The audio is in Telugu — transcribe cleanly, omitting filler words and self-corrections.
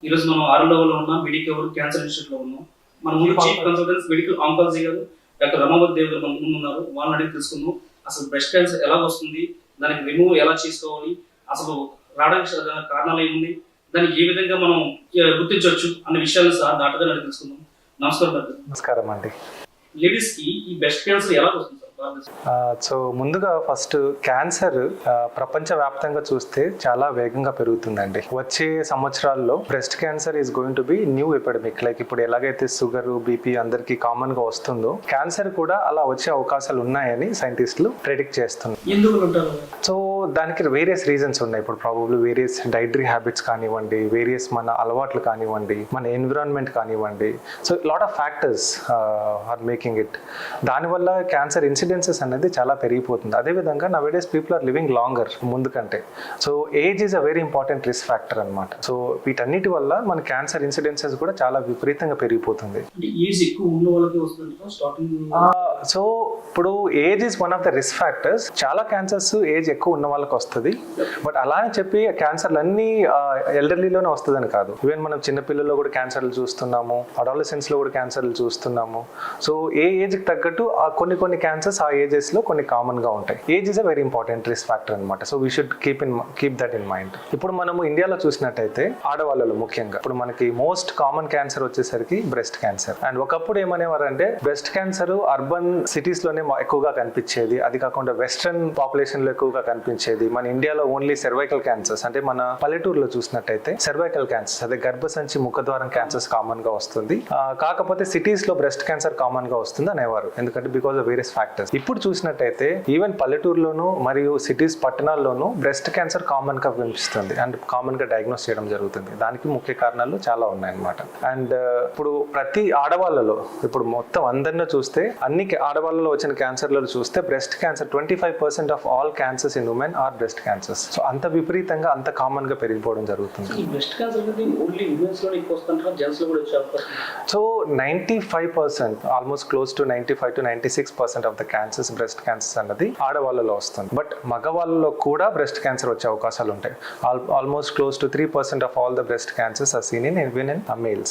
ఈరోజు మనం ఆరులోలో ఉన్నాం, మెడికల్ క్యాన్సర్ ఇన్స్టిట్యూట్లో ఉన్నాం. మన ముందు చీఫ్ కన్సల్టెంట్స్ మెడికల్ ఆంకాలజీ గారు డాక్టర్ రమావతి దేవ్ గారు మన ముందు ఉన్నారు. వాళ్ళని అడిగి తెలుసుకుందాం అసలు బ్రెస్ట్ క్యాన్సర్ ఎలా వస్తుంది, దానికి రిమూవ్ ఎలా చేసుకోవాలి, అసలు రావడానికి కారణాలు ఏముంది, దానికి ఏ విధంగా మనం గుర్తించవచ్చు అనే విషయాలు డాక్టర్ గారు అడిగి తెలుసుకుందాం. నమస్కారం డాక్టర్. నమస్కారం అండి. లేడీస్ కి ఈ బ్రెస్ట్ క్యాన్సర్ ఎలా వస్తుంది? సో ముందుగా ఫస్ట్ క్యాన్సర్ ప్రపంచవ్యాప్తంగా చూస్తే చాలా వేగంగా పెరుగుతుందండి. వచ్చే సంవత్సరాల్లో breast cancer is going to be new epidemic. Like ఇప్పుడు ఎలాగైతే షుగర్, బీపీ అందరికి కామన్ గా వస్తుందో క్యాన్సర్ కూడా అలా వచ్చే అవకాశాలు ఉన్నాయని సైంటిస్టులు ప్రెడిక్ట్ చేస్తున్నారు. సో దానికి వేరియస్ రీజన్స్ ఉన్నాయి. ఇప్పుడు ప్రాబబ్లీ వేరియస్ డైటరీ హ్యాబిట్స్ కానివ్వండి, వేరియస్ మన అలవాట్లు కానివ్వండి, మన ఎన్విరాన్మెంట్ కానివ్వండి. So lot of factors are making it. దానివల్ల క్యాన్సర్ ఇన్సిడెన్సెస్ అనేది చాలా పెరిగిపోతుంది. అదేవిధంగా nowadays people are living longer ముందు కంటే. So age is a very important risk factor అనమాట. సో వీటన్నిటి వల్ల మన క్యాన్సర్ ఇన్సిడెన్సెస్ కూడా చాలా విపరీతంగా పెరిగిపోతుంది. సో ఇప్పుడు age is one of the risk factors. చాలా క్యాన్సర్స్ ఏజ్ ఎక్కువ ఉన్న వాళ్ళకి వస్తుంది. బట్ అలా అని చెప్పి క్యాన్సర్లు అన్ని ఎల్డర్లీలోనే వస్తుందని కాదు. ఈవెన్ మనం చిన్నపిల్లల్లో కూడా క్యాన్సర్లు చూస్తున్నాము, అడాలసెన్స్ లో కూడా క్యాన్సర్లు చూస్తున్నాము. సో ఏ ఏజ్కి తగ్గట్టు కొన్ని క్యాన్సర్స్ ఆ ఏజెస్ లో కొన్ని కామన్ గా ఉంటాయి. Age is a very important risk factor అనమాట. So we should keep that in mind. ఇప్పుడు మనము ఇండియాలో చూసినట్టయితే ఆడవాళ్ళలో ముఖ్యంగా ఇప్పుడు మనకి మోస్ట్ కామన్ క్యాన్సర్ వచ్చేసరికి బ్రెస్ట్ క్యాన్సర్. అండ్ ఒకప్పుడు ఏమనేవారంటే బ్రెస్ట్ క్యాన్సర్ అర్బన్ సిటీస్ లోనే ఎక్కువగా కనిపించేది. అది కాకుండా వెస్ట్రన్ పాపులేషన్ లో ఎక్కువగా కనిపించేది. మన ఇండియాలో ఓన్లీ సర్వైకల్ క్యాన్సర్స్, అంటే మన పల్లెటూరులో చూసినట్టయితే సర్వైకల్ క్యాన్సర్స్, అదే గర్భసంచి ముఖద్వారం క్యాన్సర్స్ కామన్ గా వస్తుంది. కాకపోతే సిటీస్ లో బ్రెస్ట్ క్యాన్సర్ కామన్ గా వస్తుంది అనేవారు, ఎందుకంటే బికాస్ ఆఫ్ వేరియస్ ఫ్యాక్టర్స్. ఇప్పుడు చూసినట్టయితే ఈవెన్ పల్లెటూరులోను మరియు సిటీస్ పట్టణాల్లోనూ బ్రెస్ట్ క్యాన్సర్ కామన్ గా కనిపిస్తుంది అండ్ కామన్ గా డయాగ్నోస్ చేయడం జరుగుతుంది. దానికి ముఖ్య కారణాలు చాలా ఉన్నాయన్నమాట. అండ్ ఇప్పుడు ప్రతి ఆడవాళ్ళలో ఇప్పుడు మొత్తం అందరినీ చూస్తే అన్ని ఆడవాళ్ళలో వచ్చిన క్యాన్సర్లలో చూస్తే breast cancer 25% of all cancers in women are breast cancers. So అంత విపరీతంగా అంత కామన్ గా పెరిగిపోవడం జరుగుతుంది. So 95%, almost close to 95 to 96% of the cancers, breast cancers అన్నది ఆడవాళ్ళలో వస్తుంది. బట్ మగవాళ్ళలో కూడా బ్రెస్ట్ క్యాన్సర్ వచ్చే అవకాశాలు ఉంటాయి. Almost close to 3% of all the breast cancers are seen in even in males.